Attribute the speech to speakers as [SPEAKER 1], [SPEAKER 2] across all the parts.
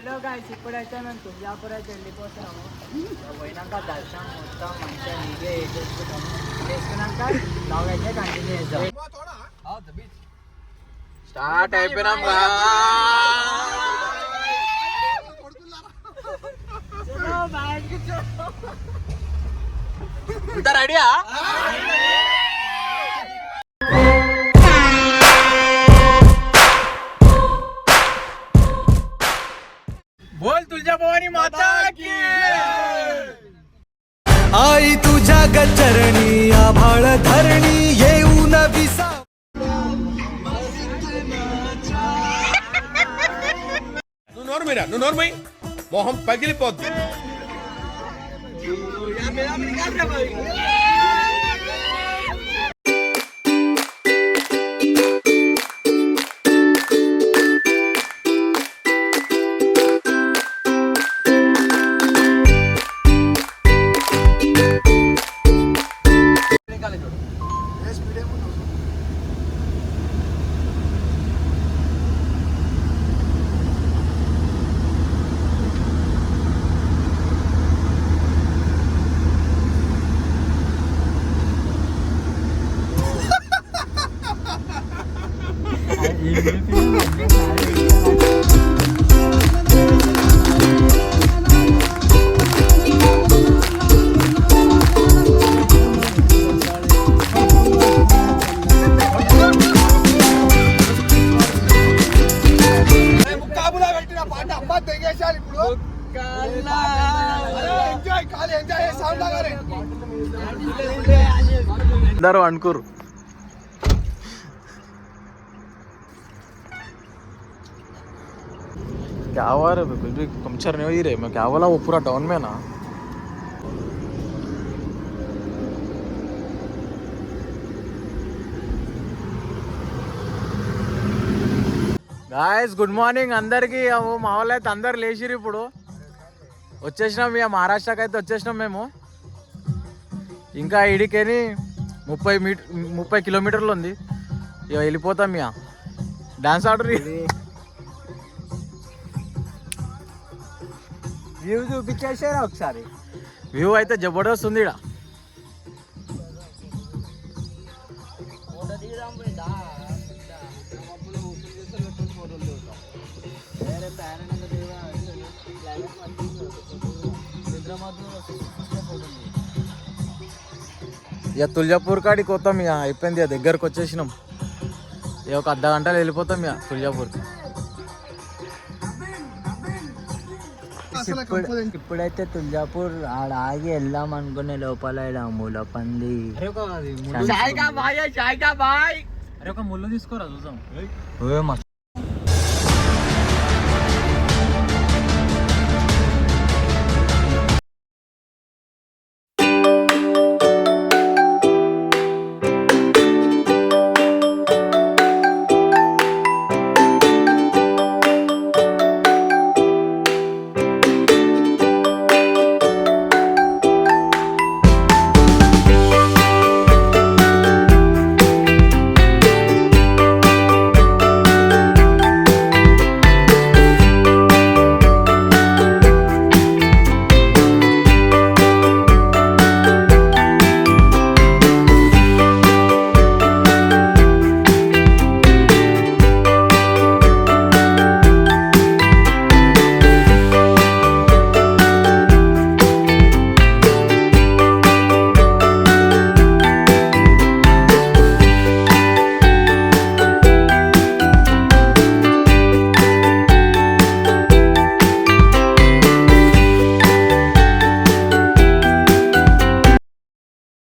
[SPEAKER 1] Hello guys, ఇప్పుడైతే మేము తుంజాపూర్ అయితే వెళ్ళిపోతున్నాము. పోయినాక దర్శనం మొత్తం మంచిగా నీట్గా వేసేసుకుంటాము. వేసుకున్నాక బ్లాగ్ అయితే కంటిన్యూ చేద్దాం.
[SPEAKER 2] స్టార్ట్ అయిపోయినాం. ఇంత రెడీయా? बोल तुझ्या भवानी माता की
[SPEAKER 3] आई तुझ्या गचरणी आभाळ धरणी येऊन विसा
[SPEAKER 2] నువ్వు నోర్మై మొహం పగిలిపోద్ది. అందరూ అనుకోరు. क्या हुआ रे? पंक्चर नहीं हुई रे. मैं क्या बोला, वो पूरा टाउन में ना. గాయస్ గుడ్ మార్నింగ్ అందరికి. మా వాళ్ళు అయితే అందరు లేచిరు. ఇప్పుడు వచ్చేసినాం ఇక మహారాష్ట్రకి అయితే వచ్చేసినాం మేము. ఇంకా ఇడికేని 30 కిలోమీటర్లు ఉంది. ఇక వెళ్ళిపోతాం. ఇక డాన్స్ ఆర్డర్
[SPEAKER 1] వ్యూ చూపించేసారా ఒకసారి?
[SPEAKER 2] వ్యూ అయితే జబర్దస్త్ ఉంది ఇక్కడ. ఇక తుల్జాపూర్ కాడికి పోతాం. ఇక అయిపోయింది. ఇక దగ్గరకు వచ్చేసినాం. ఇక ఒక అర్ధ గంటలు వెళ్ళిపోతాం ఇక తుల్జాపూర్కి.
[SPEAKER 1] ఇప్పుడైతే తుల్జాపూర్ ఆడ ఆగి వెళ్దాం అనుకునే లోపల ఇలా ములపంది.
[SPEAKER 2] ఒక ముళ్ళు తీసుకోరా చూద్దాం.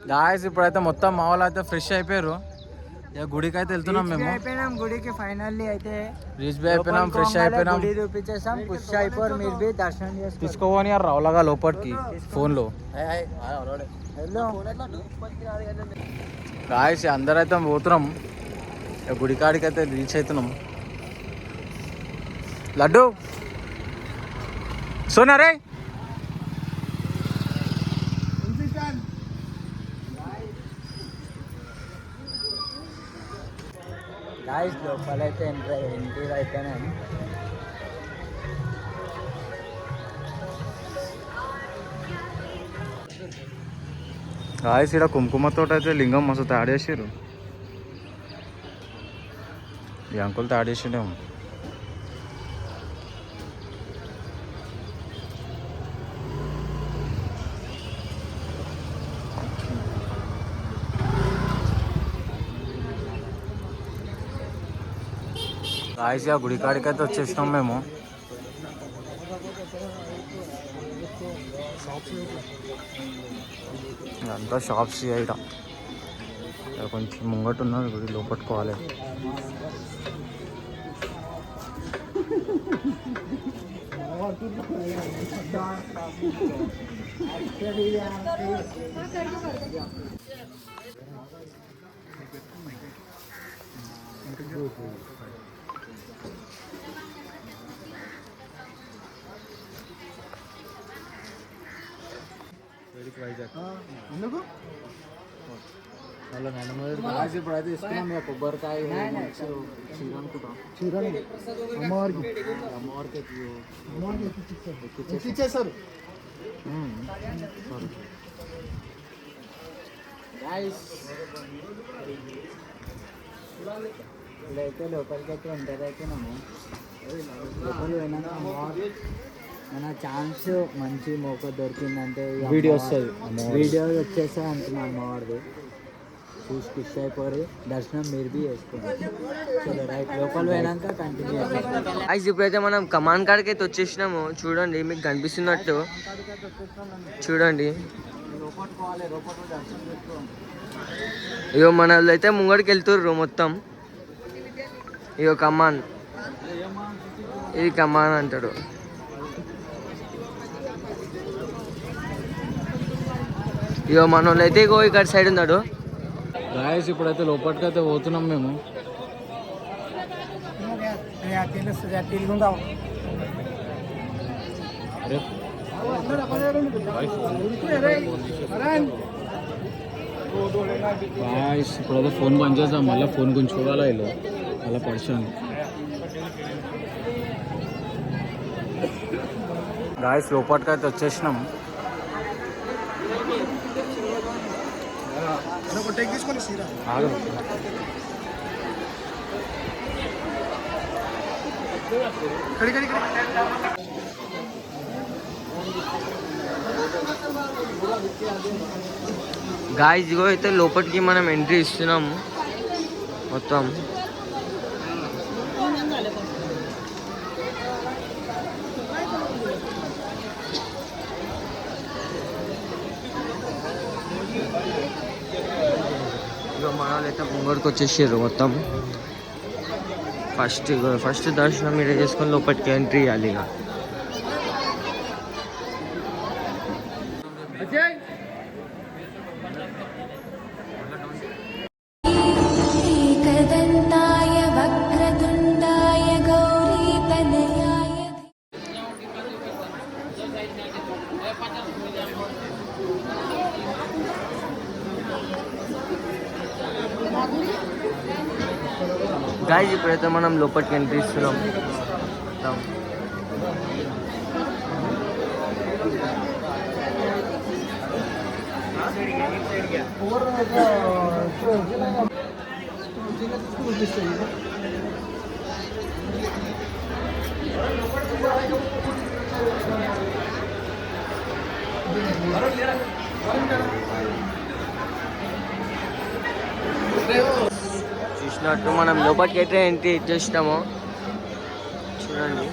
[SPEAKER 2] గాయస్ ఇప్పుడైతే మొత్తం మా వాళ్ళు అయితే ఫ్రెష్ అయిపోయారు. ఇక గుడికి అయితే వెళ్తున్నాం మేము.
[SPEAKER 1] అయిపోయినాం గుడికి ఫైనల్లీ. అయితే
[SPEAKER 2] రీచ్ బై అయిపోయినాం, ఫ్రెష్ అయిపోయినాం.
[SPEAKER 1] గుడి చూపించేసాం, పుష్ అయిపోయారు. మీరు బి దర్శనం
[SPEAKER 2] తీసుకోవని రావులాగా లోపలికి ఫోన్లో. గాయస్ అందరైతే పోతున్నాం. ఇక గుడికాడికి అయితే రీచ్ అవుతున్నాం. లడ్డు సోనారే
[SPEAKER 1] గాయస్ లోపలైతే ఎంట్రీ అయిపోయినాను.
[SPEAKER 2] గాయస్ ఇక్కడ కుంకుమతో అయితే లింగం మస్తు తయారు చేసిర్రు. ఈ అంకుల్ తయారు చేసిండేమో. గాయస్ ఆ గుడి కాడికి అయితే వచ్చేసినాం మేము. అంతా షాప్స్ ఇక్కడ కొంచెం ముంగట ఉన్నది గుడి లోపట్టుకోవాలి.
[SPEAKER 1] ఎందుకు వాళ్ళ ఇప్పుడు అయితే ఇస్తున్నాం ఇక కొబ్బరికాయ చీర అనుకుంటాం. చీరని అమ్మవారికి ఎక్కిచ్చేస్తారు. ఇప్పుడైతే లోపలికి అయితే ఎంటర్ అవుతున్నాము. లోపలికి పోయినాక మన ఛాన్స్ మంచి మోక దొరికిందంటే వీడియో వస్తుంది, వీడియో వచ్చేస్తా అంటున్నా అమ్మవారిది. చూసి ఖుషి అయిపోయి దర్శనం మీరు బి చేసుకోండి. చలో రైట్, లోపల పోయినాక కంటిన్యూ చేస్తాం.
[SPEAKER 4] ఇప్పుడైతే మనం కమాన్ కాడికి అయితే వచ్చేసినాము. చూడండి మీకు కనిపిస్తున్నట్టు చూడండి. ఇగో మన వాళ్ళు అయితే ముంగడికి వెళ్తుర్రు మొత్తం. ఇగో కమాన్, ఇది కమాన్ అంటాడు. ఇగో మన వాళ్ళు అయితే ఇగో ఇక్కడ సైడ్ ఉన్నాడు.
[SPEAKER 2] గాయస్ ఇప్పుడైతే లోపలికి అయితే పోతున్నాం మేము. గాయస్ ఇప్పుడైతే ఫోన్ బంద్ చేద్దాం, మళ్ళీ ఫోన్ గురించి చూడాలా ఇలా అలా పరిచయం. గాయస్ లోపలికి అయితే వచ్చేసినాం.
[SPEAKER 4] గాయ్స్ ఇగో అయితే లోపలికి మనం ఎంట్రీ ఇస్తున్నాము మొత్తం. ఇక మన వాళ్ళు అయితే ముంగడికి వచ్చేసారు మొత్తం. ఫస్ట్ దర్శనం మీరు చేసుకొని లోపలికి ఎంట్రీ ఇవ్వాలి. ఇక
[SPEAKER 5] एकदन्ताय वक्रतुण्डाय गौरीतनयाय
[SPEAKER 4] గాయ్స్ ఇప్పుడైతే మనం లోపలికి ఎంట్రీ ఇస్తున్నాం. చూసినట్టు మనం లోపలికి అయితే ఎంట్రీ ఇచ్చేసినాము. చూడండి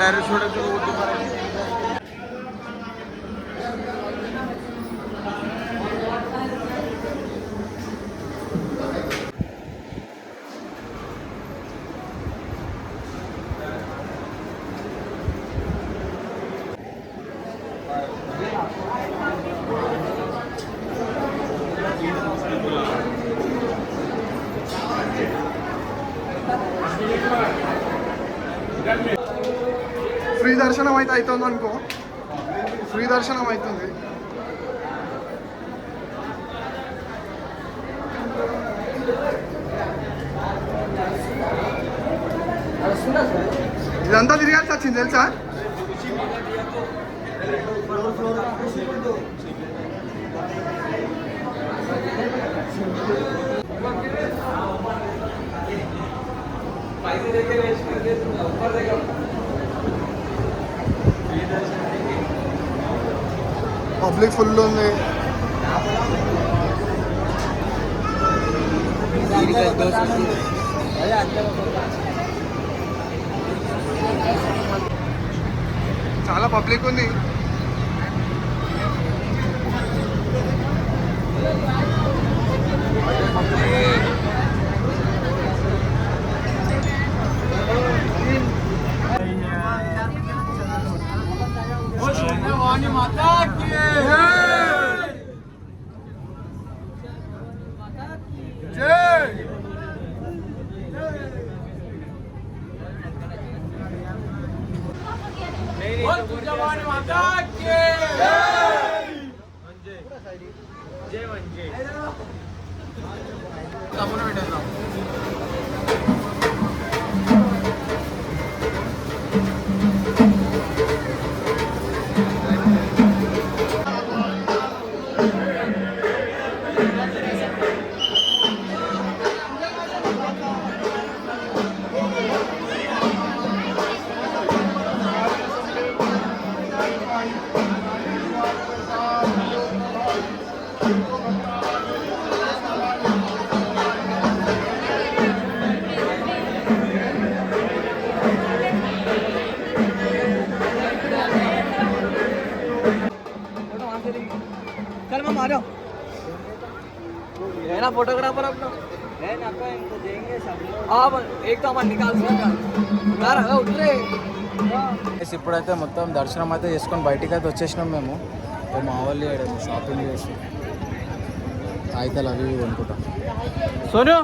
[SPEAKER 4] డైరెక్ట్ చూడచ్చు.
[SPEAKER 6] ఫ్రీ దర్శనం అయితే అవుతుంది అనుకో, ఫ్రీ దర్శనం అవుతుంది. ఇదంతా తిరగాల్సి వచ్చింది తెలుసా. పబ్లిక్ ఫుల్ ఉంది. చాలా పబ్లిక్ ఉంది.
[SPEAKER 4] फोटोग्राफर अपना एक तो हमारे निकाल उठ रहे.
[SPEAKER 2] ఇప్పుడైతే మొత్తం దర్శనం అయితే చేసుకొని బయటికి అయితే వచ్చేసినాం మేము. మా వాళ్ళు షాపింగ్ చేసి కాగితాలు అవి ఇవి అనుకుంటాం. సోను